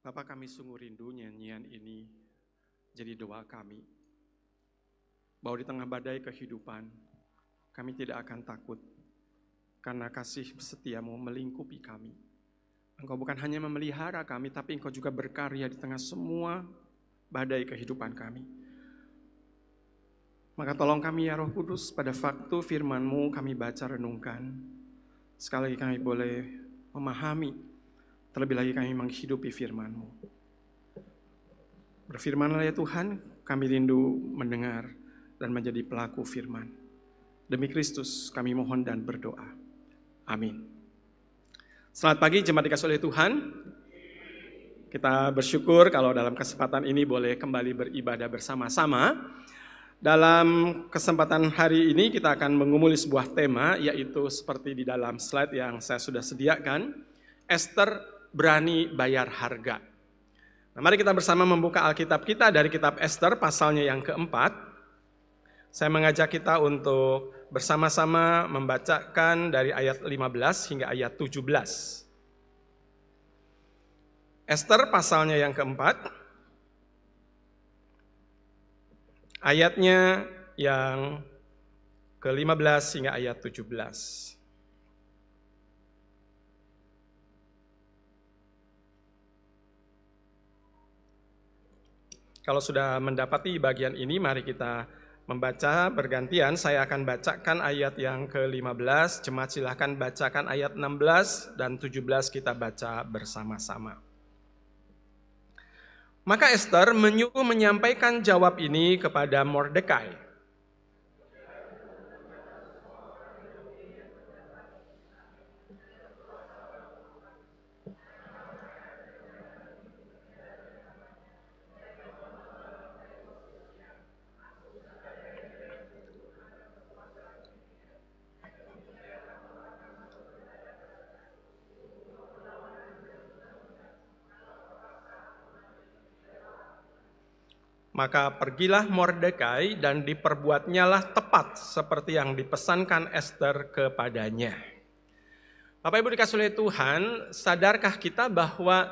Bapa, kami sungguh rindu nyanyian ini jadi doa kami. Bahwa di tengah badai kehidupan, kami tidak akan takut. Karena kasih setiamu melingkupi kami. Engkau bukan hanya memelihara kami, tapi Engkau juga berkarya di tengah semua badai kehidupan kami. Maka tolong kami ya Roh Kudus, pada waktu firman-Mu kami baca renungkan. Sekali lagi kami boleh memahami, terlebih lagi kami menghidupi firman-Mu. Berfirmanlah ya Tuhan, kami rindu mendengar dan menjadi pelaku firman. Demi Kristus kami mohon dan berdoa. Amin. Selamat pagi jemaat dikasih oleh Tuhan. Kita bersyukur kalau dalam kesempatan ini boleh kembali beribadah bersama-sama. Dalam kesempatan hari ini kita akan mengumuli sebuah tema, yaitu seperti di dalam slide yang saya sudah sediakan, Ester berani bayar harga. Nah, mari kita bersama membuka Alkitab kita dari kitab Ester pasalnya yang keempat. Saya mengajak kita untuk bersama-sama membacakan dari ayat 15 hingga ayat 17. Ester pasalnya yang keempat, ayatnya yang ke-15 hingga ayat 17. Kalau sudah mendapati bagian ini, mari kita membaca bergantian. Saya akan bacakan ayat yang ke-15, jemaat silahkan bacakan ayat 16 dan 17 kita baca bersama-sama. Maka Ester menyuruh menyampaikan jawab ini kepada Mordekai. Maka pergilah Mordekai dan diperbuatnyalah tepat seperti yang dipesankan Ester kepadanya. Bapak Ibu dikasih oleh Tuhan, sadarkah kita bahwa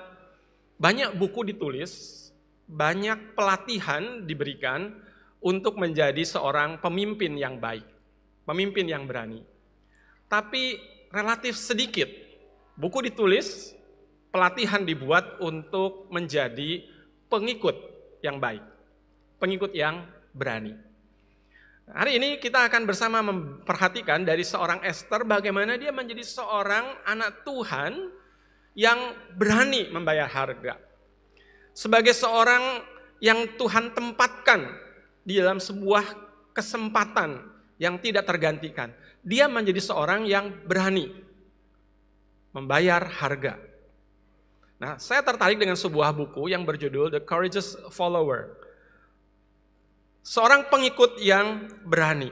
banyak buku ditulis, banyak pelatihan diberikan untuk menjadi seorang pemimpin yang baik, pemimpin yang berani. Tapi relatif sedikit buku ditulis, pelatihan dibuat untuk menjadi pengikut yang baik. Pengikut yang berani. Hari ini kita akan bersama memperhatikan dari seorang Ester bagaimana dia menjadi seorang anak Tuhan yang berani membayar harga. Sebagai seorang yang Tuhan tempatkan di dalam sebuah kesempatan yang tidak tergantikan. Dia menjadi seorang yang berani membayar harga. Nah, saya tertarik dengan sebuah buku yang berjudul The Courageous Follower. Seorang pengikut yang berani.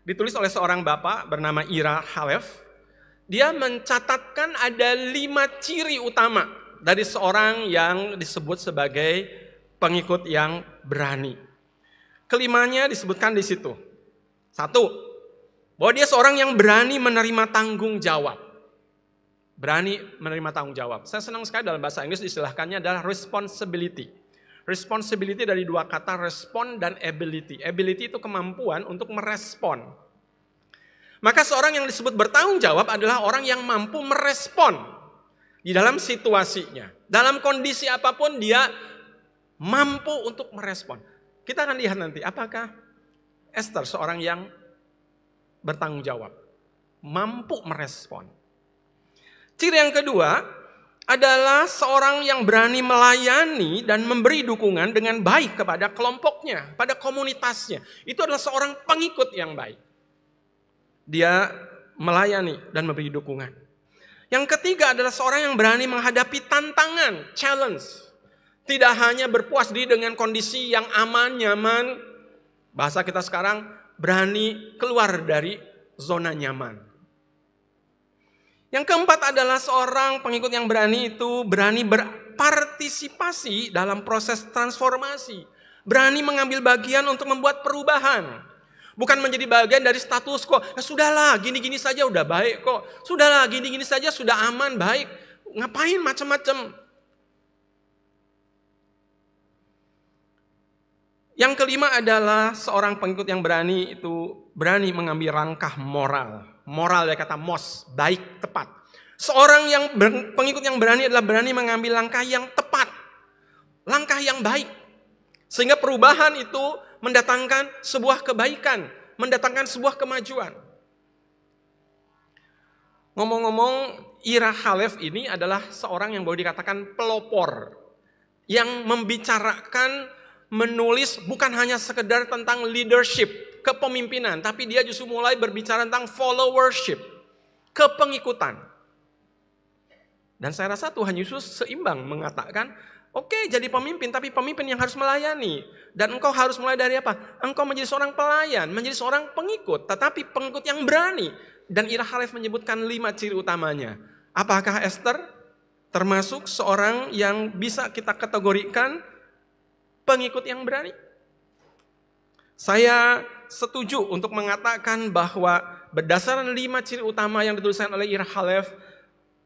Ditulis oleh seorang bapak bernama Ira Halef. Dia mencatatkan ada 5 ciri utama dari seorang yang disebut sebagai pengikut yang berani. Kelimanya disebutkan di situ. 1, bahwa dia seorang yang berani menerima tanggung jawab. Berani menerima tanggung jawab. Saya senang sekali dalam bahasa Inggris istilahkannya adalah responsibility. Responsibility dari 2 kata, respon dan ability. Ability itu kemampuan untuk merespon. Maka seorang yang disebut bertanggung jawab adalah orang yang mampu merespon di dalam situasinya. Dalam kondisi apapun dia mampu untuk merespon. Kita akan lihat nanti apakah Ester seorang yang bertanggung jawab, mampu merespon. Ciri yang kedua adalah seorang yang berani melayani dan memberi dukungan dengan baik kepada kelompoknya, pada komunitasnya. Itu adalah seorang pengikut yang baik. Dia melayani dan memberi dukungan. Yang ketiga adalah seorang yang berani menghadapi tantangan, challenge. Tidak hanya berpuas diri dengan kondisi yang aman, nyaman. Bahasa kita sekarang, berani keluar dari zona nyaman. Yang keempat adalah seorang pengikut yang berani itu berani berpartisipasi dalam proses transformasi. Berani mengambil bagian untuk membuat perubahan. Bukan menjadi bagian dari status quo. Sudahlah, gini-gini saja udah baik kok. Sudahlah, gini-gini saja sudah aman, baik. Ngapain macam-macam? Yang kelima adalah seorang pengikut yang berani itu berani mengambil langkah moral. Moral dari kata mos, baik, tepat. Seorang yang pengikut yang berani adalah berani mengambil langkah yang tepat. Langkah yang baik. Sehingga perubahan itu mendatangkan sebuah kebaikan, mendatangkan sebuah kemajuan. Ngomong-ngomong, Ira Halef ini adalah seorang yang boleh dikatakan pelopor. Yang membicarakan, menulis bukan hanya sekedar tentang leadership, kepemimpinan. Tapi dia justru mulai berbicara tentang followership, kepengikutan. Dan saya rasa Tuhan Yesus seimbang mengatakan, oke, jadi pemimpin, tapi pemimpin yang harus melayani. Dan engkau harus mulai dari apa? Engkau menjadi seorang pelayan, menjadi seorang pengikut, tetapi pengikut yang berani. Dan Ira Halef menyebutkan 5 ciri utamanya. Apakah Esther termasuk seorang yang bisa kita kategorikan pengikut yang berani? Saya setuju untuk mengatakan bahwa berdasarkan 5 ciri utama yang dituliskan oleh Ira Halef,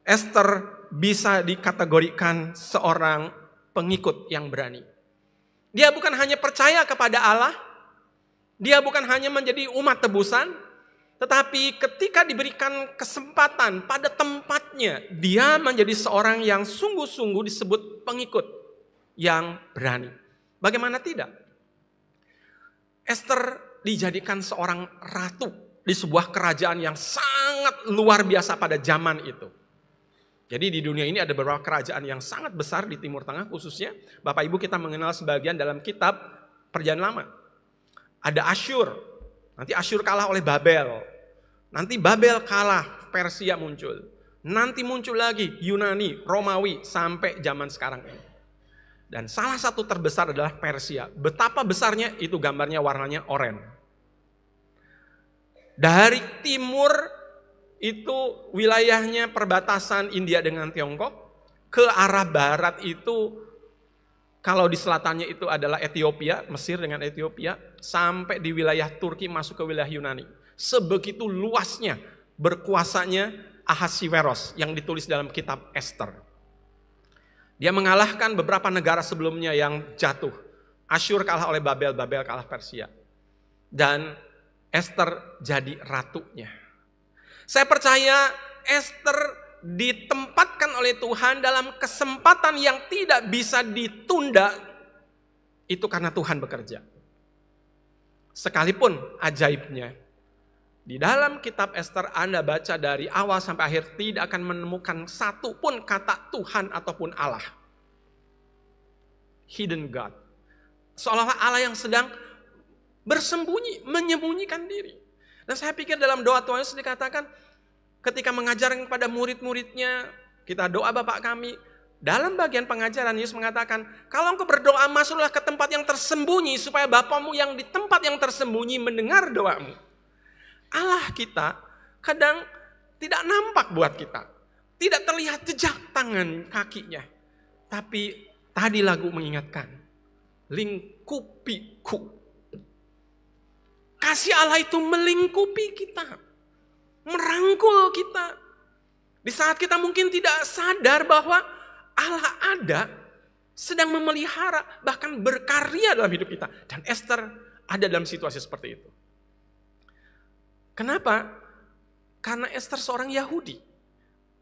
Esther bisa dikategorikan seorang pengikut yang berani. Dia bukan hanya percaya kepada Allah, dia bukan hanya menjadi umat tebusan, tetapi ketika diberikan kesempatan pada tempatnya, dia menjadi seorang yang sungguh-sungguh disebut pengikut yang berani. Bagaimana tidak? Esther dijadikan seorang ratu di sebuah kerajaan yang sangat luar biasa pada zaman itu. Jadi di dunia ini ada beberapa kerajaan yang sangat besar di Timur Tengah khususnya. Bapak Ibu kita mengenal sebagian dalam kitab Perjanjian Lama. Ada Asyur. Nanti Asyur kalah oleh Babel. Nanti Babel kalah, Persia muncul. Nanti muncul lagi Yunani, Romawi sampai zaman sekarang ini. Dan salah satu terbesar adalah Persia. Betapa besarnya itu gambarnya warnanya oranye. Dari timur itu wilayahnya perbatasan India dengan Tiongkok. Ke arah barat itu, kalau di selatannya itu adalah Ethiopia, Mesir dengan Ethiopia, sampai di wilayah Turki masuk ke wilayah Yunani. Sebegitu luasnya berkuasanya Ahasiweros yang ditulis dalam kitab Esther. Dia mengalahkan beberapa negara sebelumnya yang jatuh. Asyur kalah oleh Babel, Babel kalah Persia. Dan Esther jadi ratunya. Saya percaya Esther ditempatkan oleh Tuhan dalam kesempatan yang tidak bisa ditunda. Itu karena Tuhan bekerja. Sekalipun ajaibnya, di dalam kitab Esther Anda baca dari awal sampai akhir tidak akan menemukan satu pun kata Tuhan ataupun Allah. Hidden God. Seolah-olah Allah yang sedang bersembunyi, menyembunyikan diri. Dan saya pikir dalam doa Tuhan Yesus dikatakan, ketika mengajarkan kepada murid-muridnya, kita doa Bapa kami, dalam bagian pengajaran Yesus mengatakan, kalau engkau berdoa masuklah ke tempat yang tersembunyi, supaya Bapamu yang di tempat yang tersembunyi mendengar doamu. Allah kita kadang tidak nampak buat kita. Tidak terlihat jejak tangan kakinya. Tapi tadi lagu mengingatkan, lingkupiku. Kasih Allah itu melingkupi kita, merangkul kita. Di saat kita mungkin tidak sadar bahwa Allah ada, sedang memelihara, bahkan berkarya dalam hidup kita. Dan Esther ada dalam situasi seperti itu. Kenapa? Karena Esther seorang Yahudi,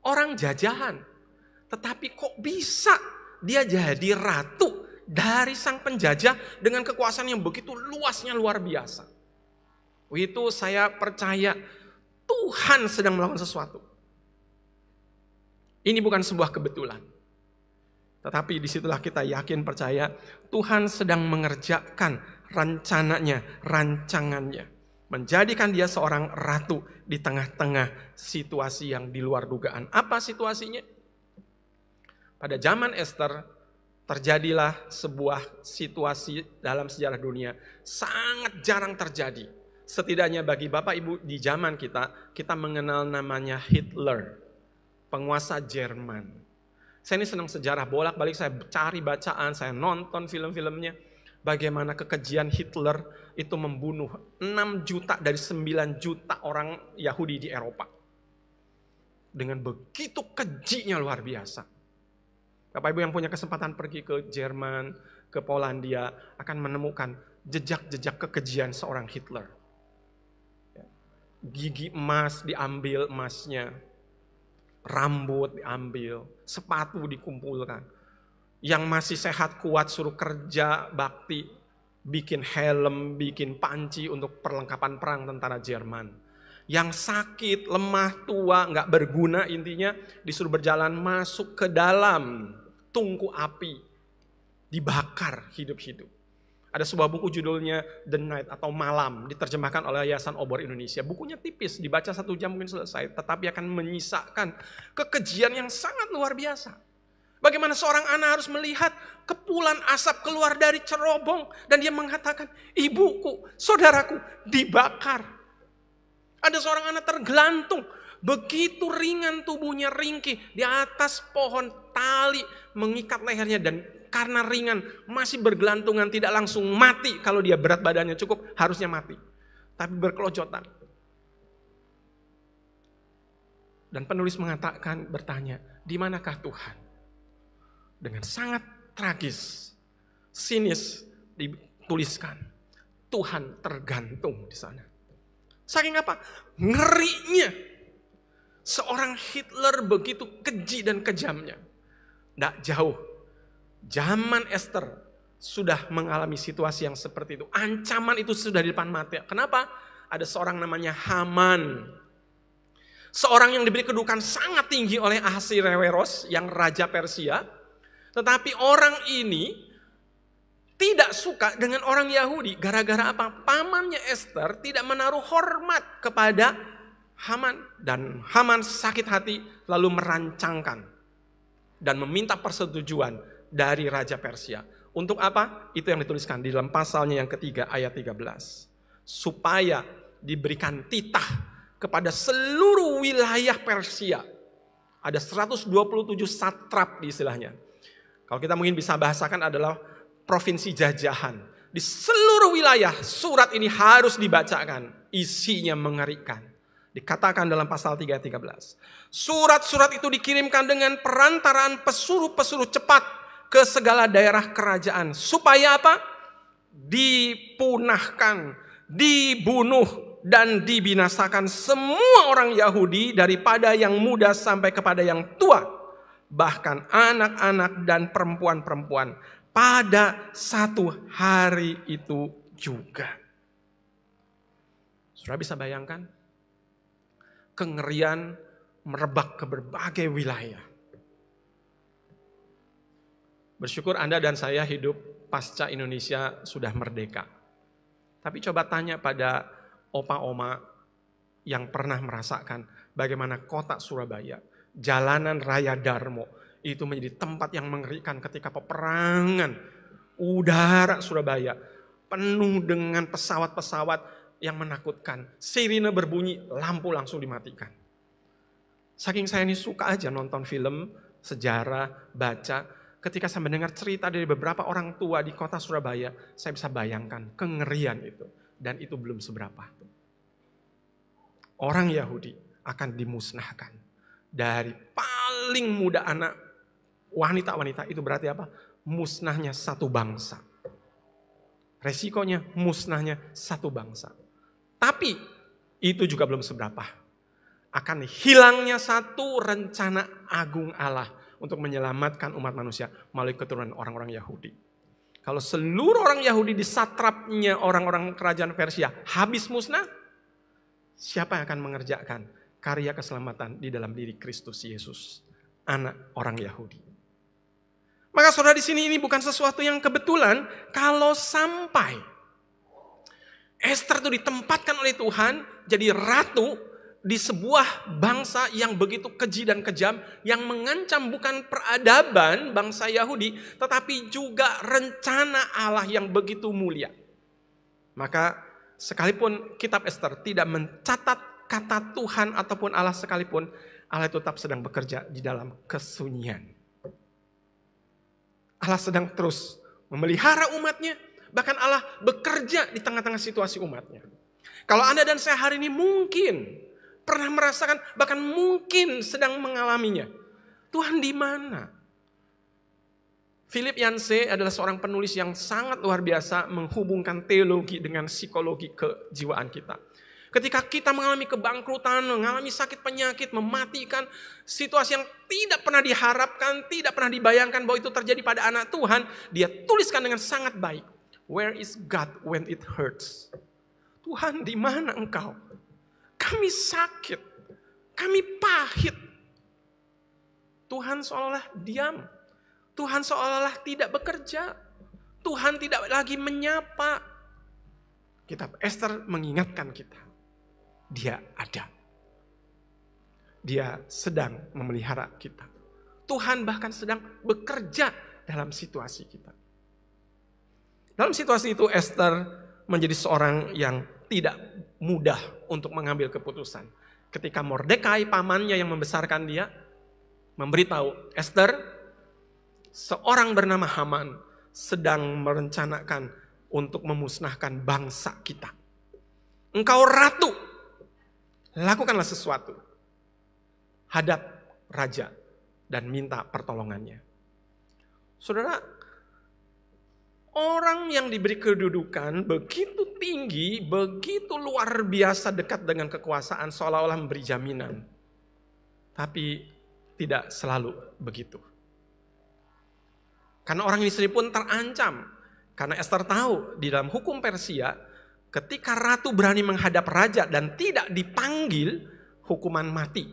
orang jajahan. Tetapi kok bisa dia jadi ratu dari sang penjajah dengan kekuasaan yang begitu luasnya, luar biasa. Itu saya percaya Tuhan sedang melakukan sesuatu. Ini bukan sebuah kebetulan. Tetapi disitulah kita yakin percaya Tuhan sedang mengerjakan rencananya, rancangannya. Menjadikan dia seorang ratu di tengah-tengah situasi yang di luar dugaan. Apa situasinya? Pada zaman Esther terjadilah sebuah situasi dalam sejarah dunia sangat jarang terjadi. Setidaknya bagi Bapak Ibu di zaman kita mengenal namanya Hitler, penguasa Jerman. Saya ini senang sejarah, bolak-balik saya cari bacaan, saya nonton film-filmnya. Bagaimana kekejian Hitler itu membunuh 6 juta dari 9 juta orang Yahudi di Eropa. Dengan begitu kejinya luar biasa. Bapak Ibu yang punya kesempatan pergi ke Jerman, ke Polandia, akan menemukan jejak-jejak kekejian seorang Hitler. Gigi emas diambil emasnya, rambut diambil, sepatu dikumpulkan. Yang masih sehat kuat suruh kerja bakti, bikin helm, bikin panci untuk perlengkapan perang tentara Jerman. Yang sakit, lemah, tua, nggak berguna intinya disuruh berjalan masuk ke dalam tungku api, dibakar hidup-hidup. Ada sebuah buku judulnya The Night atau Malam, diterjemahkan oleh Yayasan Obor Indonesia. Bukunya tipis, dibaca 1 jam mungkin selesai, tetapi akan menyisakan kekejian yang sangat luar biasa. Bagaimana seorang anak harus melihat kepulan asap keluar dari cerobong dan dia mengatakan, ibuku, saudaraku dibakar. Ada seorang anak tergelantung, begitu ringan tubuhnya ringkih di atas pohon tali mengikat lehernya dan karena ringan masih bergelantungan, tidak langsung mati. Kalau dia berat badannya cukup harusnya mati, tapi berkelojotan. Dan penulis mengatakan, bertanya, di manakah Tuhan? Dengan sangat tragis, sinis dituliskan, Tuhan tergantung di sana. Saking apa? Ngerinya seorang Hitler begitu keji dan kejamnya. Tidak jauh, zaman Esther sudah mengalami situasi yang seperti itu. Ancaman itu sudah di depan mata. Kenapa? Ada seorang namanya Haman. Seorang yang diberi kedudukan sangat tinggi oleh Ahasiweros yang raja Persia. Tetapi orang ini tidak suka dengan orang Yahudi. Gara-gara apa? Pamannya Esther tidak menaruh hormat kepada Haman. Dan Haman sakit hati lalu merancangkan dan meminta persetujuan dari Raja Persia. Untuk apa? Itu yang dituliskan di dalam pasalnya yang ketiga ayat 13. Supaya diberikan titah kepada seluruh wilayah Persia. Ada 127 satrap di istilahnya. Kalau kita mungkin bisa bahasakan adalah provinsi jajahan. Di seluruh wilayah surat ini harus dibacakan. Isinya mengerikan. Dikatakan dalam pasal 3:13. Surat-surat itu dikirimkan dengan perantaraan pesuruh-pesuruh cepat ke segala daerah kerajaan. Supaya apa? Dipunahkan, dibunuh, dan dibinasakan semua orang Yahudi daripada yang muda sampai kepada yang tua. Bahkan anak-anak dan perempuan-perempuan pada satu hari itu juga. Sudah bisa bayangkan? Kengerian merebak ke berbagai wilayah. Bersyukur Anda dan saya hidup pasca Indonesia sudah merdeka. Tapi coba tanya pada opa-oma yang pernah merasakan bagaimana kota Surabaya, jalanan Raya Darmo, itu menjadi tempat yang mengerikan ketika peperangan. Udara Surabaya penuh dengan pesawat-pesawat yang menakutkan. Sirine berbunyi, lampu langsung dimatikan. Saking saya ini suka aja nonton film, sejarah, baca. Ketika saya mendengar cerita dari beberapa orang tua di kota Surabaya, saya bisa bayangkan kengerian itu. Dan itu belum seberapa. Orang Yahudi akan dimusnahkan. Dari paling muda anak, wanita-wanita itu berarti apa? Musnahnya satu bangsa. Resikonya musnahnya satu bangsa. Tapi itu juga belum seberapa. Akan hilangnya satu rencana agung Allah untuk menyelamatkan umat manusia melalui keturunan orang-orang Yahudi. Kalau seluruh orang Yahudi di satrapnya orang-orang kerajaan Persia habis musnah, siapa yang akan mengerjakan karya keselamatan di dalam diri Kristus Yesus, anak orang Yahudi? Maka saudara di sini ini bukan sesuatu yang kebetulan kalau sampai Esther itu ditempatkan oleh Tuhan jadi ratu di sebuah bangsa yang begitu keji dan kejam, yang mengancam bukan peradaban bangsa Yahudi, tetapi juga rencana Allah yang begitu mulia. Maka sekalipun kitab Esther tidak mencatat kata Tuhan ataupun Allah sekalipun, Allah tetap sedang bekerja di dalam kesunyian. Allah sedang terus memelihara umatnya, bahkan Allah bekerja di tengah-tengah situasi umatnya. Kalau Anda dan saya hari ini mungkin pernah merasakan, bahkan mungkin sedang mengalaminya. Tuhan di mana? Philip Yancey adalah seorang penulis yang sangat luar biasa menghubungkan teologi dengan psikologi kejiwaan kita. Ketika kita mengalami kebangkrutan, mengalami sakit penyakit, mematikan, situasi yang tidak pernah diharapkan, tidak pernah dibayangkan bahwa itu terjadi pada anak Tuhan, dia tuliskan dengan sangat baik. Where is God when it hurts? Tuhan, di mana Engkau? Kami sakit, kami pahit. Tuhan seolah-olah diam. Tuhan seolah-olah tidak bekerja. Tuhan tidak lagi menyapa. Kitab Ester mengingatkan kita. Dia ada. Dia sedang memelihara kita. Tuhan bahkan sedang bekerja dalam situasi kita. Dalam situasi itu Ester menjadi seorang yang tidak mudah untuk mengambil keputusan. Ketika Mordekai pamannya yang membesarkan dia memberitahu Ester, seorang bernama Haman sedang merencanakan untuk memusnahkan bangsa kita. Engkau ratu, lakukanlah sesuatu. Hadap raja dan minta pertolongannya. Saudara, orang yang diberi kedudukan begitu tinggi, begitu luar biasa dekat dengan kekuasaan seolah-olah memberi jaminan. Tapi tidak selalu begitu. Karena orang ini sendiri pun terancam. Karena Ester tahu di dalam hukum Persia, ketika ratu berani menghadap raja dan tidak dipanggil, hukuman mati.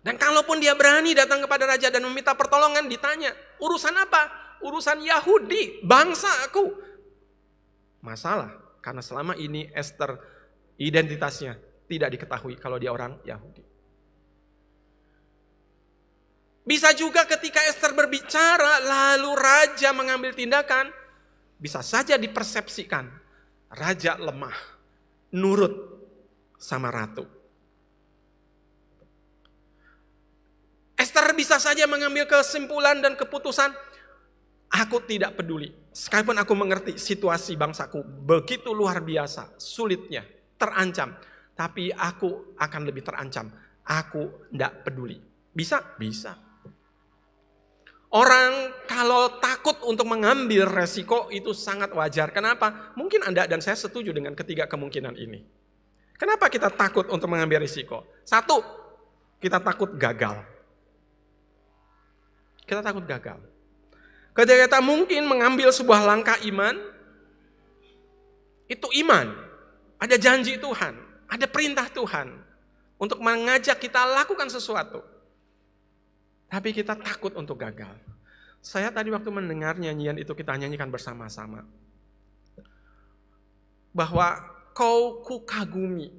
Dan kalaupun dia berani datang kepada raja dan meminta pertolongan, ditanya, urusan apa? Urusan Yahudi, bangsa aku. Masalah, karena selama ini Ester identitasnya tidak diketahui kalau dia orang Yahudi. Bisa juga ketika Ester berbicara lalu raja mengambil tindakan, bisa saja dipersepsikan raja lemah, nurut sama ratu. Ester bisa saja mengambil kesimpulan dan keputusan, aku tidak peduli. Sekalipun aku mengerti situasi bangsaku begitu luar biasa, sulitnya, terancam. Tapi aku akan lebih terancam, aku tidak peduli. Bisa? Bisa. Orang kalau takut untuk mengambil resiko itu sangat wajar. Kenapa? Mungkin Anda dan saya setuju dengan ketiga kemungkinan ini. Kenapa kita takut untuk mengambil risiko? Satu, kita takut gagal. Kita takut gagal. Ketika kita mungkin mengambil sebuah langkah iman, itu iman. Ada janji Tuhan, ada perintah Tuhan untuk mengajak kita lakukan sesuatu. Tapi kita takut untuk gagal. Saya tadi waktu mendengar nyanyian itu kita nyanyikan bersama-sama. Bahwa kau kukagumi,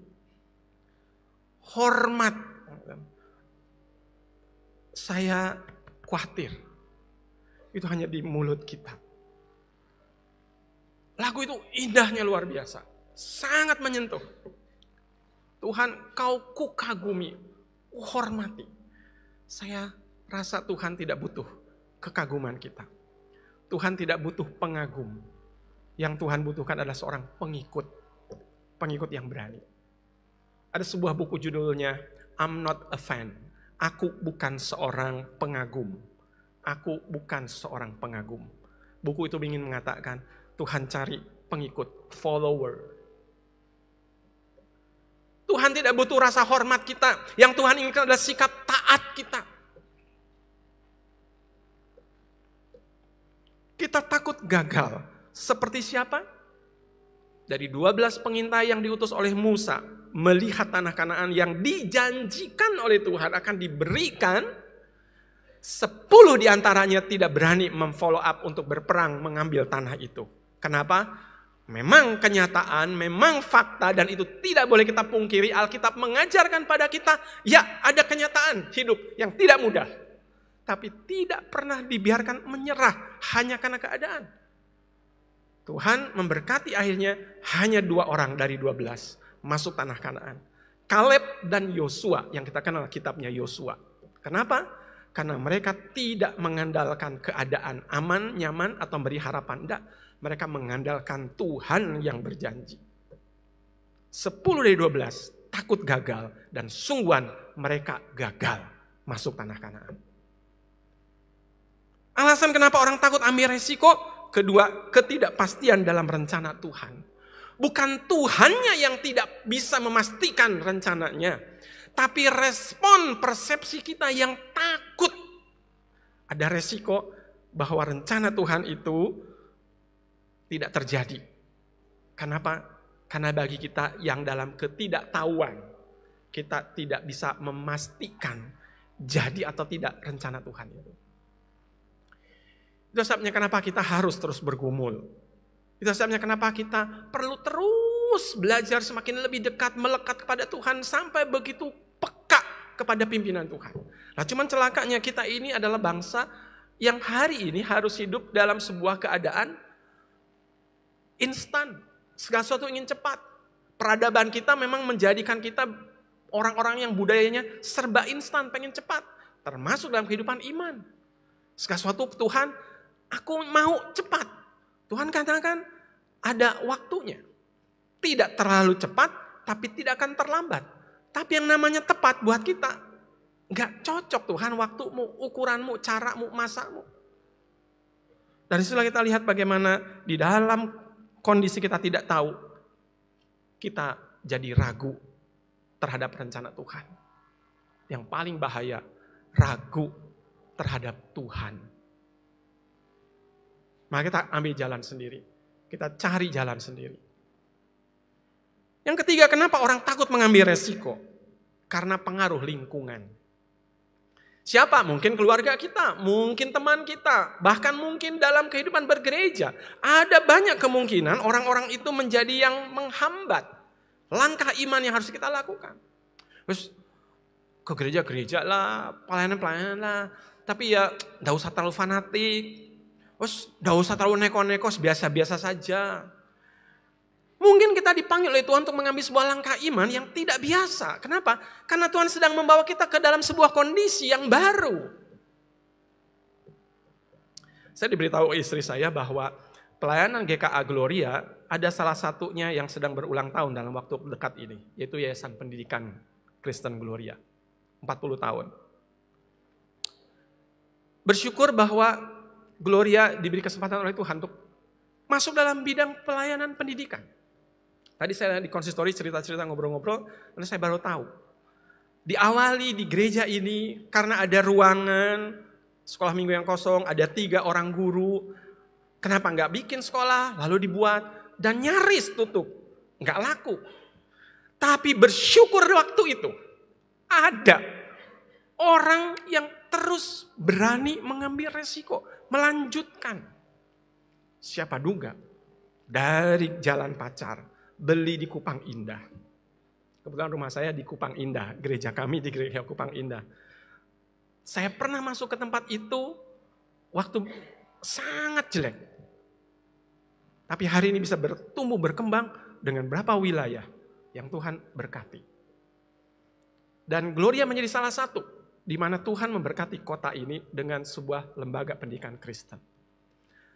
hormat. Saya khawatir. Itu hanya di mulut kita. Lagu itu indahnya luar biasa. Sangat menyentuh. Tuhan, kau kukagumi, hormati. Saya rasa Tuhan tidak butuh kekaguman kita. Tuhan tidak butuh pengagum. Yang Tuhan butuhkan adalah seorang pengikut. Pengikut yang berani. Ada sebuah buku judulnya I'm Not a Fan. Aku bukan seorang pengagum. Aku bukan seorang pengagum. Buku itu ingin mengatakan Tuhan cari pengikut, follower. Tuhan tidak butuh rasa hormat kita. Yang Tuhan inginkan adalah sikap taat kita. Kita takut gagal. Seperti siapa? Dari 12 pengintai yang diutus oleh Musa. Melihat tanah Kanaan yang dijanjikan oleh Tuhan akan diberikan. 10 diantaranya tidak berani memfollow up untuk berperang mengambil tanah itu. Kenapa? Memang kenyataan, memang fakta dan itu tidak boleh kita pungkiri. Alkitab mengajarkan pada kita, ya ada kenyataan hidup yang tidak mudah. Tapi tidak pernah dibiarkan menyerah hanya karena keadaan. Tuhan memberkati akhirnya hanya 2 orang dari 12 masuk tanah Kanaan. Kaleb dan Yosua yang kita kenal kitabnya Yosua. Kenapa? Karena mereka tidak mengandalkan keadaan aman, nyaman atau beri harapan. Tidak, mereka mengandalkan Tuhan yang berjanji. 10 dari 12 takut gagal dan sungguhan mereka gagal masuk tanah Kanaan. Alasan kenapa orang takut ambil resiko, kedua, ketidakpastian dalam rencana Tuhan. Bukan Tuhannya yang tidak bisa memastikan rencananya, tapi respon persepsi kita yang takut ada resiko bahwa rencana Tuhan itu tidak terjadi. Kenapa? Karena bagi kita yang dalam ketidaktahuan, kita tidak bisa memastikan jadi atau tidak rencana Tuhan itu. Itu sebabnya kenapa kita harus terus bergumul. Itu sebabnya kenapa kita perlu terus belajar semakin lebih dekat, melekat kepada Tuhan sampai begitu peka kepada pimpinan Tuhan. Nah, cuman celakanya kita ini adalah bangsa yang hari ini harus hidup dalam sebuah keadaan instan. Segala sesuatu ingin cepat. Peradaban kita memang menjadikan kita orang-orang yang budayanya serba instan, pengen cepat. Termasuk dalam kehidupan iman. Segala sesuatu Tuhan, aku mau cepat. Tuhan katakan ada waktunya. Tidak terlalu cepat, tapi tidak akan terlambat. Tapi yang namanya tepat buat kita, nggak cocok Tuhan waktumu, ukuranmu, caramu, masamu. Dari situlah kita lihat bagaimana di dalam kondisi kita tidak tahu, kita jadi ragu terhadap rencana Tuhan. Yang paling bahaya, ragu terhadap Tuhan. Maka kita ambil jalan sendiri. Kita cari jalan sendiri. Yang ketiga, kenapa orang takut mengambil resiko? Karena pengaruh lingkungan. Siapa? Mungkin keluarga kita, mungkin teman kita, bahkan mungkin dalam kehidupan bergereja. Ada banyak kemungkinan orang-orang itu menjadi yang menghambat langkah iman yang harus kita lakukan. Terus ke gereja-gereja lah, pelayanan-pelayanan lah, tapi ya gak usah terlalu fanatik, terus gak usah terlalu neko-neko, biasa-biasa saja. Mungkin kita dipanggil oleh Tuhan untuk mengambil sebuah langkah iman yang tidak biasa. Kenapa? Karena Tuhan sedang membawa kita ke dalam sebuah kondisi yang baru. Saya diberitahu istri saya bahwa pelayanan GKA Gloria ada salah satunya yang sedang berulang tahun dalam waktu dekat ini. Yaitu Yayasan Pendidikan Kristen Gloria. 40 tahun. Bersyukur bahwa Gloria diberi kesempatan oleh Tuhan untuk masuk dalam bidang pelayanan pendidikan. Tadi saya di konsistori cerita-cerita ngobrol-ngobrol, lalu saya baru tahu. Diawali di gereja ini karena ada ruangan, sekolah minggu yang kosong, ada 3 orang guru. Kenapa nggak bikin sekolah, lalu dibuat, dan nyaris tutup. Nggak laku. Tapi bersyukur waktu itu, ada orang yang terus berani mengambil resiko, melanjutkan. Siapa duga, dari Jalan Pacar, beli di Kupang Indah. Kebetulan rumah saya di Kupang Indah, gereja kami di gereja Kupang Indah. Saya pernah masuk ke tempat itu waktu sangat jelek. Tapi hari ini bisa bertumbuh, berkembang dengan berapa wilayah yang Tuhan berkati. Dan Gloria menjadi salah satu di mana Tuhan memberkati kota ini dengan sebuah lembaga pendidikan Kristen.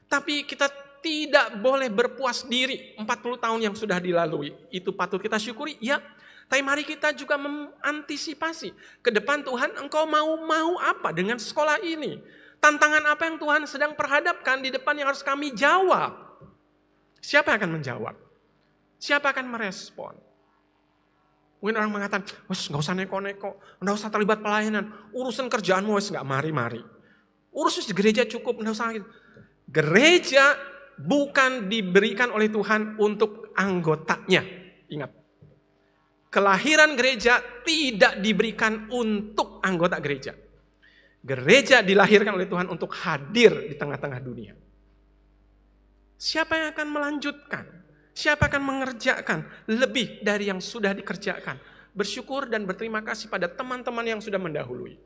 Tapi kita tidak boleh berpuas diri 40 tahun yang sudah dilalui. Itu patut kita syukuri, ya. Tapi mari kita juga mengantisipasi. Ke depan Tuhan, engkau mau apa dengan sekolah ini? Tantangan apa yang Tuhan sedang perhadapkan di depan yang harus kami jawab? Siapa yang akan menjawab? Siapa akan merespon? Mungkin orang mengatakan, wes gak usah neko-neko, gak usah terlibat pelayanan. Urusan kerjaanmu wes gak mari-mari. Urusan di gereja cukup, gak usah gitu. Gereja bukan diberikan oleh Tuhan untuk anggotanya. Ingat, kelahiran gereja tidak diberikan untuk anggota gereja. Gereja dilahirkan oleh Tuhan untuk hadir di tengah-tengah dunia. Siapa yang akan melanjutkan? Siapa akan mengerjakan lebih dari yang sudah dikerjakan? Bersyukur dan berterima kasih pada teman-teman yang sudah mendahului.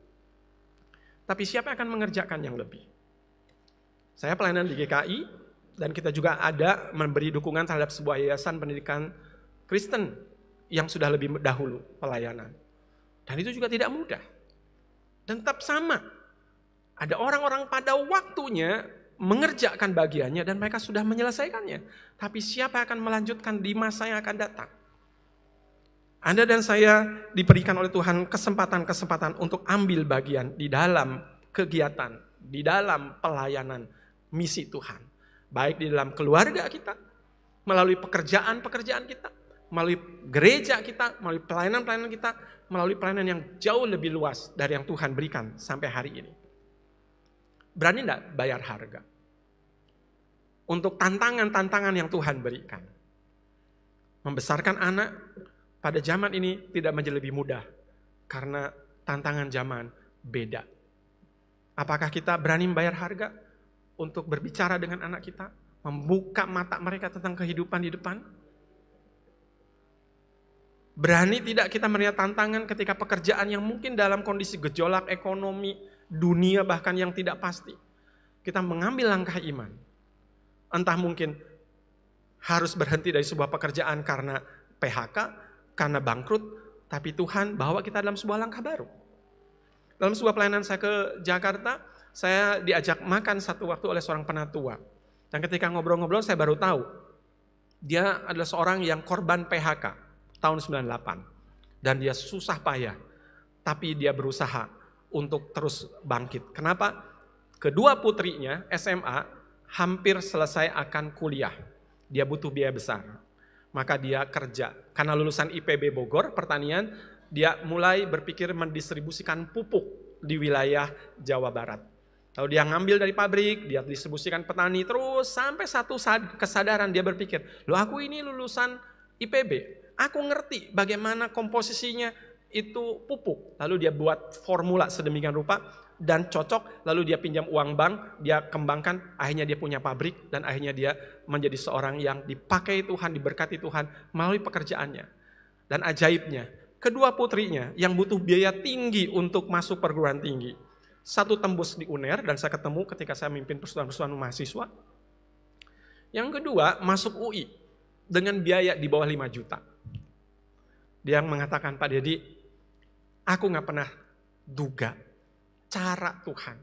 Tapi siapa yang akan mengerjakan yang lebih? Saya pelayanan di GKI, dan kita juga ada memberi dukungan terhadap sebuah yayasan pendidikan Kristen yang sudah lebih dahulu pelayanan. Dan itu juga tidak mudah. Dan tetap sama. Ada orang-orang pada waktunya mengerjakan bagiannya dan mereka sudah menyelesaikannya. Tapi siapa yang akan melanjutkan di masa yang akan datang? Anda dan saya diberikan oleh Tuhan kesempatan-kesempatan untuk ambil bagian di dalam kegiatan di dalam pelayanan misi Tuhan. Baik di dalam keluarga kita, melalui pekerjaan-pekerjaan kita, melalui gereja kita, melalui pelayanan-pelayanan kita, melalui pelayanan yang jauh lebih luas dari yang Tuhan berikan sampai hari ini. Berani enggak bayar harga untuk tantangan-tantangan yang Tuhan berikan? Membesarkan anak pada zaman ini tidak menjadi lebih mudah karena tantangan zaman beda. Apakah kita berani membayar harga untuk berbicara dengan anak kita, membuka mata mereka tentang kehidupan di depan? Berani tidak kita melihat tantangan ketika pekerjaan yang mungkin dalam kondisi gejolak ekonomi, dunia bahkan yang tidak pasti. Kita mengambil langkah iman. Entah mungkin harus berhenti dari sebuah pekerjaan karena PHK, karena bangkrut, tapi Tuhan bawa kita dalam sebuah langkah baru. Dalam sebuah pelayanan saya ke Jakarta, saya diajak makan satu waktu oleh seorang penatua. Dan ketika ngobrol-ngobrol saya baru tahu, dia adalah seorang yang korban PHK tahun 98. Dan dia susah payah, tapi dia berusaha untuk terus bangkit. Kenapa? Kedua putrinya SMA hampir selesai akan kuliah. Dia butuh biaya besar. Maka dia kerja. Karena lulusan IPB Bogor, pertanian, dia mulai berpikir mendistribusikan pupuk di wilayah Jawa Barat. Lalu dia ngambil dari pabrik, dia distribusikan petani, terus sampai satu kesadaran dia berpikir, loh aku ini lulusan IPB, aku ngerti bagaimana komposisinya itu pupuk. Lalu dia buat formula sedemikian rupa, dan cocok, lalu dia pinjam uang bank, dia kembangkan, akhirnya dia punya pabrik, dan akhirnya dia menjadi seorang yang dipakai Tuhan, diberkati Tuhan melalui pekerjaannya. Dan ajaibnya, kedua putrinya yang butuh biaya tinggi untuk masuk perguruan tinggi, satu tembus di UNER, dan saya ketemu ketika saya memimpin persatuan-persatuan mahasiswa. Yang kedua masuk UI dengan biaya di bawah 5 juta. Dia mengatakan, Pak Dedi, aku gak pernah duga cara Tuhan.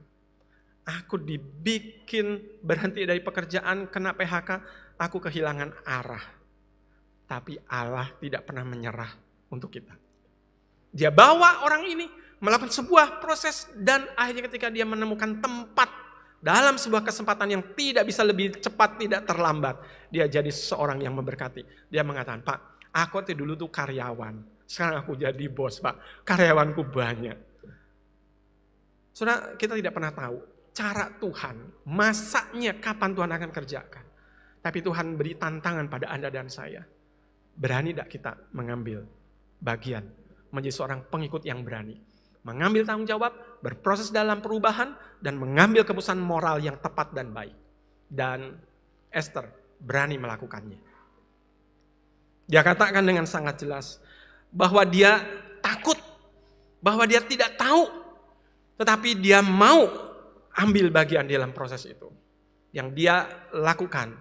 Aku dibikin berhenti dari pekerjaan, kena PHK, aku kehilangan arah. Tapi Allah tidak pernah menyerah untuk kita. Dia bawa orang ini melakukan sebuah proses, dan akhirnya ketika dia menemukan tempat dalam sebuah kesempatan yang tidak bisa lebih cepat, tidak terlambat, dia jadi seorang yang memberkati. Dia mengatakan, Pak, aku dulu tuh karyawan, sekarang aku jadi bos, Pak. Karyawanku banyak. Saudara, kita tidak pernah tahu cara Tuhan, masaknya kapan Tuhan akan kerjakan. Tapi Tuhan beri tantangan pada Anda dan saya. Berani tidak kita mengambil bagian, menjadi seorang pengikut yang berani. Mengambil tanggung jawab, berproses dalam perubahan, dan mengambil keputusan moral yang tepat dan baik. Dan Esther berani melakukannya. Dia katakan dengan sangat jelas bahwa dia takut, bahwa dia tidak tahu, tetapi dia mau ambil bagian dalam proses itu. Yang dia lakukan,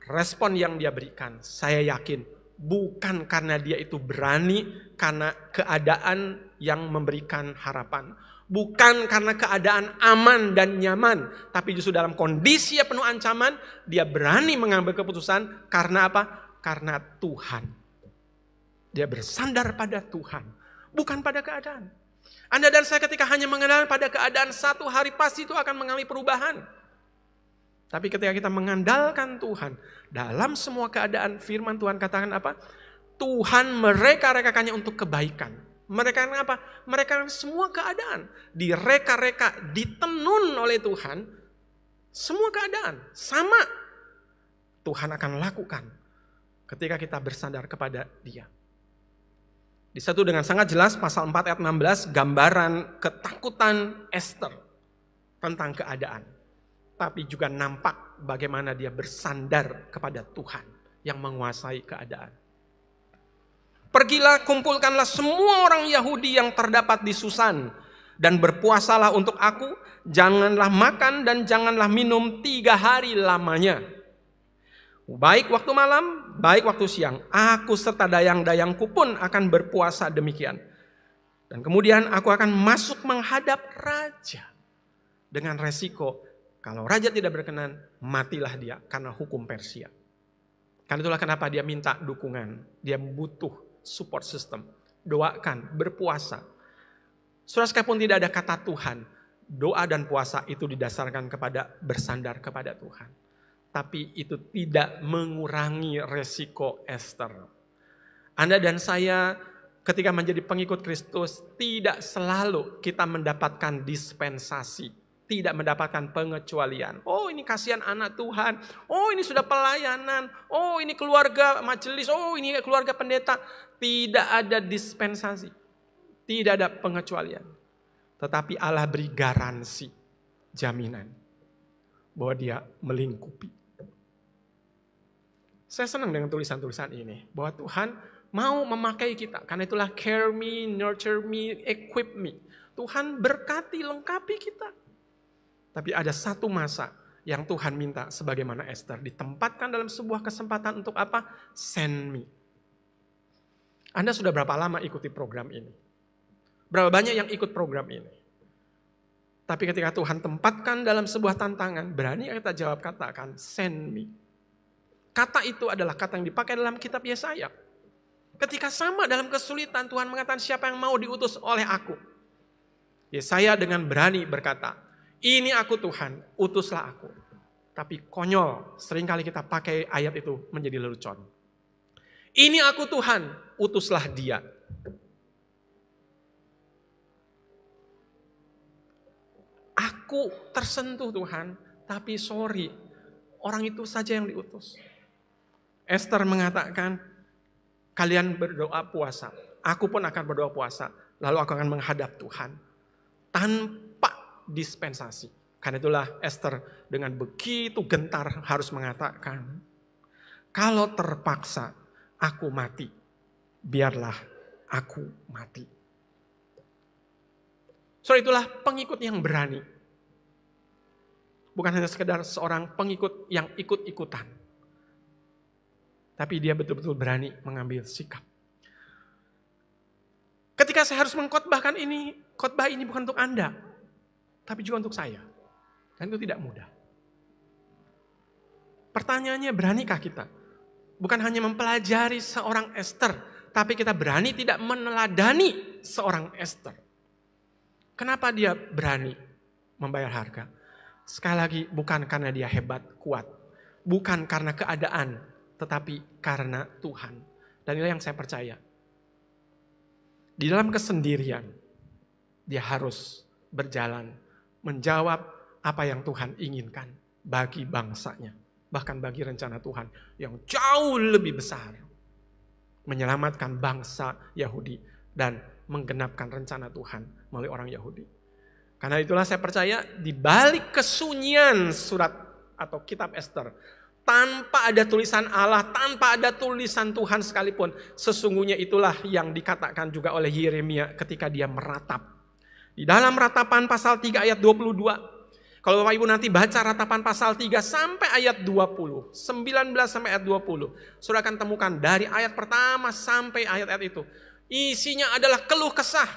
respon yang dia berikan, saya yakin bukan karena dia itu berani, karena keadaan yang memberikan harapan. Bukan karena keadaan aman dan nyaman, tapi justru dalam kondisi yang penuh ancaman, dia berani mengambil keputusan. Karena apa? Karena Tuhan. Dia bersandar pada Tuhan, bukan pada keadaan. Anda dan saya ketika hanya mengandalkan pada keadaan, satu hari pasti itu akan mengalami perubahan. Tapi ketika kita mengandalkan Tuhan, dalam semua keadaan, firman Tuhan katakan apa? Tuhan mereka-rekakannya untuk kebaikan. Mereka apa? Mereka semua keadaan direka-reka, ditenun oleh Tuhan. Semua keadaan sama Tuhan akan lakukan ketika kita bersandar kepada Dia. Di satu dengan sangat jelas pasal 4 ayat 16 gambaran ketakutan Esther tentang keadaan. Tapi juga nampak bagaimana dia bersandar kepada Tuhan yang menguasai keadaan. Pergilah, kumpulkanlah semua orang Yahudi yang terdapat di Susan, dan berpuasalah untuk aku, janganlah makan dan janganlah minum 3 hari lamanya. Baik waktu malam, baik waktu siang, aku serta dayang-dayangku pun akan berpuasa demikian. Dan kemudian aku akan masuk menghadap raja. Dengan resiko, kalau raja tidak berkenan, matilah dia karena hukum Persia. Karena itulah kenapa dia minta dukungan. Dia butuh support system. Doakan, berpuasa. Saudara, sekalipun tidak ada kata Tuhan, doa dan puasa itu didasarkan kepada bersandar kepada Tuhan. Tapi itu tidak mengurangi resiko Ester. Anda dan saya ketika menjadi pengikut Kristus tidak selalu kita mendapatkan dispensasi. Tidak mendapatkan pengecualian. Oh ini kasihan anak Tuhan. Oh ini sudah pelayanan. Oh ini keluarga majelis. Oh ini keluarga pendeta. Tidak ada dispensasi. Tidak ada pengecualian. Tetapi Allah beri garansi. Jaminan. Bahwa dia melingkupi. Saya senang dengan tulisan-tulisan ini. Bahwa Tuhan mau memakai kita. Karena itulah care me, nurture me, equip me. Tuhan berkati, lengkapi kita. Tapi ada satu masa yang Tuhan minta sebagaimana Ester. Ditempatkan dalam sebuah kesempatan untuk apa? Send me. Anda sudah berapa lama ikuti program ini? Berapa banyak yang ikut program ini? Tapi ketika Tuhan tempatkan dalam sebuah tantangan, berani kita jawab katakan, send me. Kata itu adalah kata yang dipakai dalam kitab Yesaya. Ketika sama dalam kesulitan, Tuhan mengatakan siapa yang mau diutus oleh aku. Yesaya dengan berani berkata, ini aku Tuhan, utuslah aku. Tapi konyol, seringkali kita pakai ayat itu menjadi lelucon. Ini aku Tuhan, utuslah dia. Aku tersentuh Tuhan, tapi sorry, orang itu saja yang diutus. Ester mengatakan, kalian berdoa puasa, aku pun akan berdoa puasa, lalu aku akan menghadap Tuhan. Tanpa dispensasi. Karena itulah Ester dengan begitu gentar harus mengatakan, kalau terpaksa aku mati, biarlah aku mati. So itulah pengikut yang berani. Bukan hanya sekedar seorang pengikut yang ikut-ikutan. Tapi dia betul-betul berani mengambil sikap. Ketika saya harus mengkhotbahkan ini, khotbah ini bukan untuk Anda, tapi juga untuk saya. Dan itu tidak mudah. Pertanyaannya, beranikah kita? Bukan hanya mempelajari seorang Ester, tapi kita berani tidak meneladani seorang Ester. Kenapa dia berani membayar harga? Sekali lagi, bukan karena dia hebat, kuat. Bukan karena keadaan, tetapi karena Tuhan. Dan inilah yang saya percaya. Di dalam kesendirian, dia harus berjalan, menjawab apa yang Tuhan inginkan bagi bangsanya. Bahkan bagi rencana Tuhan yang jauh lebih besar. Menyelamatkan bangsa Yahudi dan menggenapkan rencana Tuhan melalui orang Yahudi. Karena itulah saya percaya di balik kesunyian surat atau kitab Ester, tanpa ada tulisan Allah, tanpa ada tulisan Tuhan sekalipun, sesungguhnya itulah yang dikatakan juga oleh Yeremia ketika dia meratap. Di dalam ratapan pasal 3 ayat 22, kalau Bapak Ibu nanti baca ratapan pasal 3 sampai ayat 20, 19 sampai ayat 20, saudara akan temukan dari ayat pertama sampai ayat-ayat itu. Isinya adalah keluh kesah,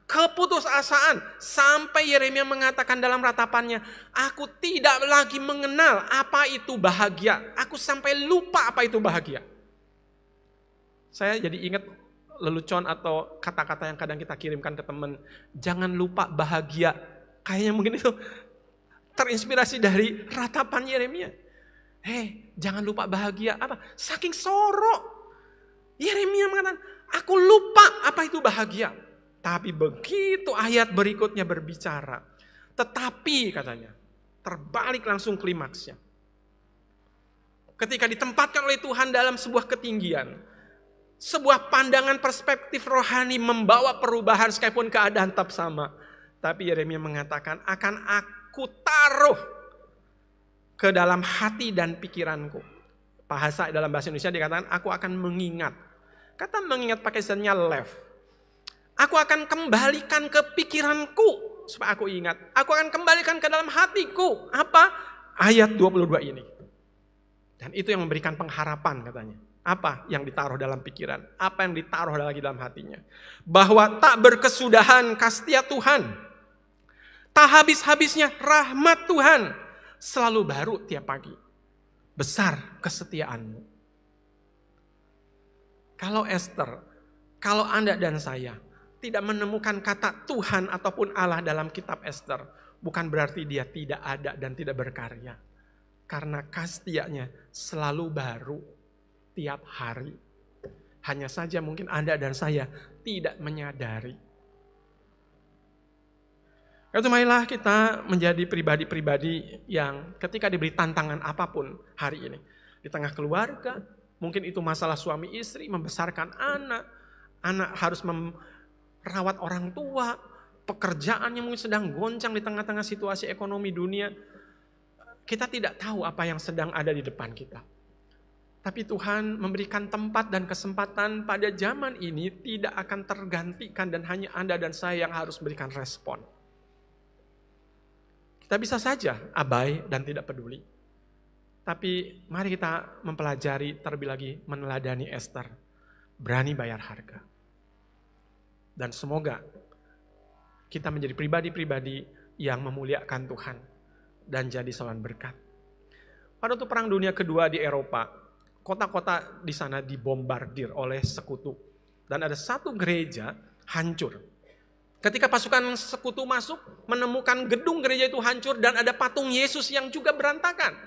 keputusasaan, sampai Yeremia mengatakan dalam ratapannya, aku tidak lagi mengenal apa itu bahagia. Aku sampai lupa apa itu bahagia. Saya jadi ingat lelucon atau kata-kata yang kadang kita kirimkan ke teman, jangan lupa bahagia. Kayaknya mungkin itu terinspirasi dari ratapan Yeremia. Jangan lupa bahagia. Apa? Saking sorok. Yeremia mengatakan, aku lupa apa itu bahagia. Tapi begitu ayat berikutnya berbicara. Tetapi katanya, terbalik langsung klimaksnya. Ketika ditempatkan oleh Tuhan dalam sebuah ketinggian, sebuah pandangan perspektif rohani membawa perubahan sekalipun keadaan tetap sama. Tapi Yeremia mengatakan, akan aku taruh ke dalam hati dan pikiranku. Bahasa dalam bahasa Indonesia dikatakan, aku akan mengingat. Kata mengingat pakai istilahnya left. Aku akan kembalikan ke pikiranku supaya aku ingat. Aku akan kembalikan ke dalam hatiku. Apa? Ayat 22 ini. Dan itu yang memberikan pengharapan katanya. Apa yang ditaruh dalam pikiran? Apa yang ditaruh lagi dalam hatinya? Bahwa tak berkesudahan kastia Tuhan. Tak habis-habisnya rahmat Tuhan. Selalu baru tiap pagi. Besar kesetiaanmu. Kalau Ester, kalau Anda dan saya tidak menemukan kata Tuhan ataupun Allah dalam kitab Ester, bukan berarti dia tidak ada dan tidak berkarya. Karena kasih setianya selalu baru tiap hari. Hanya saja mungkin Anda dan saya tidak menyadari. Itu marilah kita menjadi pribadi-pribadi yang ketika diberi tantangan apapun hari ini. Di tengah keluarga, mungkin itu masalah suami istri, membesarkan anak. Anak harus merawat orang tua. Pekerjaan yang mungkin sedang goncang di tengah-tengah situasi ekonomi dunia. Kita tidak tahu apa yang sedang ada di depan kita. Tapi Tuhan memberikan tempat dan kesempatan pada zaman ini tidak akan tergantikan dan hanya Anda dan saya yang harus memberikan respon. Kita bisa saja abai dan tidak peduli. Tapi mari kita mempelajari terlebih lagi meneladani Ester. Berani bayar harga. Dan semoga kita menjadi pribadi-pribadi yang memuliakan Tuhan dan jadi saluran berkat. Pada waktu Perang Dunia Kedua di Eropa, kota-kota di sana dibombardir oleh sekutu. Dan ada satu gereja hancur. Ketika pasukan sekutu masuk, menemukan gedung gereja itu hancur dan ada patung Yesus yang juga berantakan.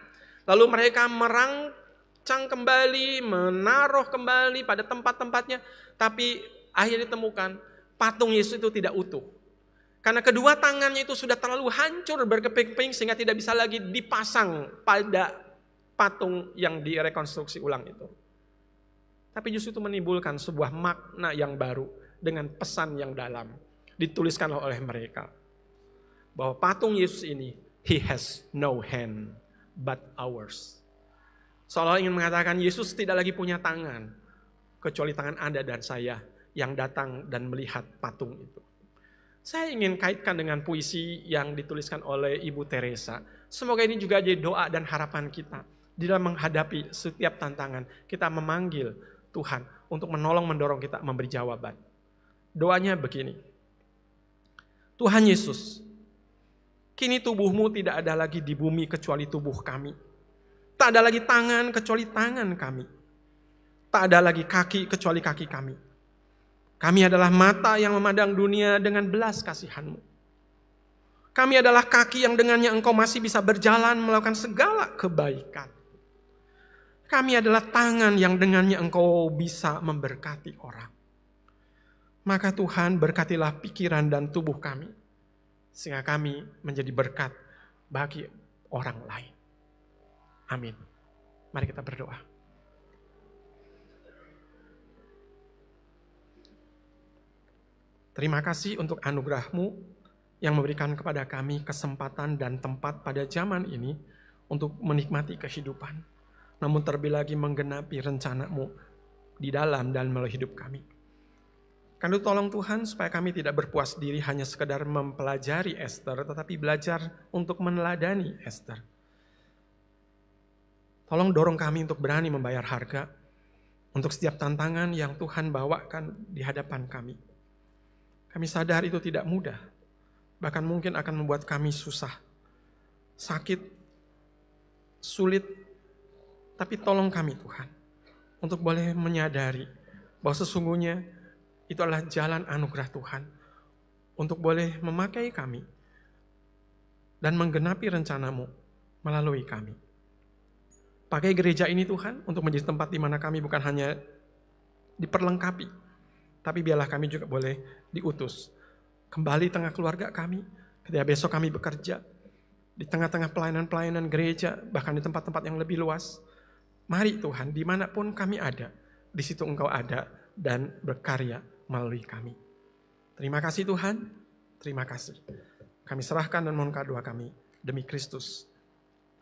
Lalu mereka merancang kembali, menaruh kembali pada tempat-tempatnya. Tapi akhirnya ditemukan patung Yesus itu tidak utuh. Karena kedua tangannya itu sudah terlalu hancur berkeping-keping sehingga tidak bisa lagi dipasang pada patung yang direkonstruksi ulang itu. Tapi justru itu menimbulkan sebuah makna yang baru dengan pesan yang dalam. Dituliskan oleh mereka. Bahwa patung Yesus ini, He has no hand but ours. Seolah ingin mengatakan Yesus tidak lagi punya tangan. Kecuali tangan Anda dan saya yang datang dan melihat patung itu. Saya ingin kaitkan dengan puisi yang dituliskan oleh Ibu Teresa. Semoga ini juga jadi doa dan harapan kita. Di dalam menghadapi setiap tantangan, kita memanggil Tuhan untuk menolong mendorong kita memberi jawaban. Doanya begini. Tuhan Yesus, kini tubuhmu tidak ada lagi di bumi kecuali tubuh kami. Tak ada lagi tangan kecuali tangan kami. Tak ada lagi kaki kecuali kaki kami. Kami adalah mata yang memandang dunia dengan belas kasihan-Mu. Kami adalah kaki yang dengannya Engkau masih bisa berjalan melakukan segala kebaikan. Kami adalah tangan yang dengannya Engkau bisa memberkati orang. Maka Tuhan berkatilah pikiran dan tubuh kami. Sehingga kami menjadi berkat bagi orang lain. Amin. Mari kita berdoa. Terima kasih untuk anugerah-Mu yang memberikan kepada kami kesempatan dan tempat pada zaman ini untuk menikmati kehidupan. Namun terlebih lagi menggenapi rencana-Mu di dalam dan melalui hidup kami. Karena itu tolong Tuhan supaya kami tidak berpuas diri hanya sekedar mempelajari Ester, tetapi belajar untuk meneladani Ester. Tolong dorong kami untuk berani membayar harga untuk setiap tantangan yang Tuhan bawakan di hadapan kami. Kami sadar itu tidak mudah, bahkan mungkin akan membuat kami susah, sakit, sulit, tapi tolong kami Tuhan untuk boleh menyadari bahwa sesungguhnya itu adalah jalan anugerah Tuhan untuk boleh memakai kami dan menggenapi rencana-Mu melalui kami. Pakai gereja ini Tuhan untuk menjadi tempat di mana kami bukan hanya diperlengkapi, tapi biarlah kami juga boleh diutus kembali tengah keluarga kami ketika besok kami bekerja di tengah-tengah pelayanan-pelayanan gereja, bahkan di tempat-tempat yang lebih luas. Mari Tuhan, dimanapun kami ada, di situ Engkau ada dan berkarya melalui kami. Terima kasih Tuhan, terima kasih. Kami serahkan dan mohon doa kami demi Kristus.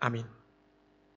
Amin.